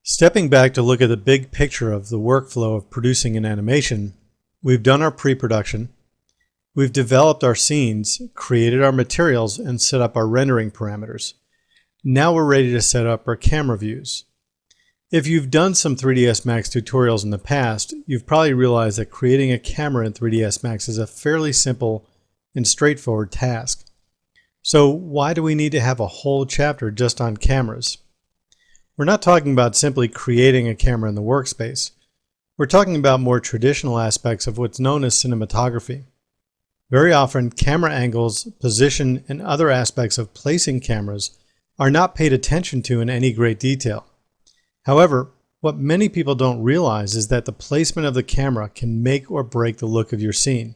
Stepping back to look at the big picture of the workflow of producing an animation, we've done our pre-production, we've developed our scenes, created our materials, and set up our rendering parameters. Now we're ready to set up our camera views. If you've done some 3ds Max tutorials in the past, you've probably realized that creating a camera in 3ds Max is a fairly simple and straightforward task. So why do we need to have a whole chapter just on cameras? We're not talking about simply creating a camera in the workspace. We're talking about more traditional aspects of what's known as cinematography. Very often, camera angles, position, and other aspects of placing cameras are not paid attention to in any great detail. However, what many people don't realize is that the placement of the camera can make or break the look of your scene.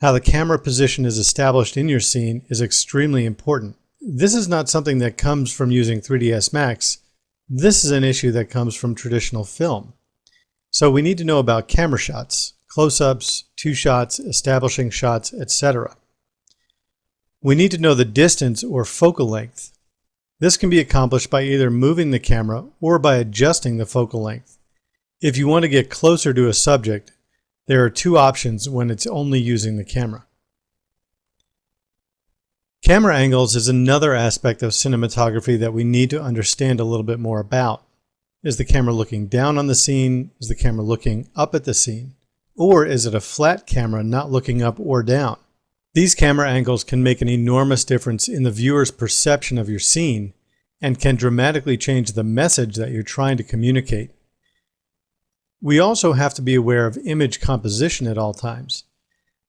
How the camera position is established in your scene is extremely important. This is not something that comes from using 3ds Max. This is an issue that comes from traditional film. So we need to know about camera shots, close-ups, two shots, establishing shots, etc. We need to know the distance or focal length. This can be accomplished by either moving the camera or by adjusting the focal length. If you want to get closer to a subject, there are two options when it's only using the camera. Camera angles is another aspect of cinematography that we need to understand a little bit more about. Is the camera looking down on the scene? Is the camera looking up at the scene? Or is it a flat camera not looking up or down? These camera angles can make an enormous difference in the viewer's perception of your scene and can dramatically change the message that you're trying to communicate. We also have to be aware of image composition at all times.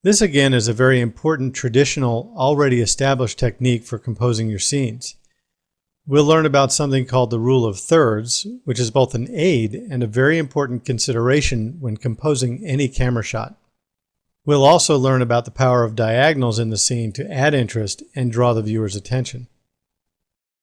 This again is a very important traditional, already established technique for composing your scenes. We'll learn about something called the rule of thirds, which is both an aid and a very important consideration when composing any camera shot. We'll also learn about the power of diagonals in the scene to add interest and draw the viewer's attention.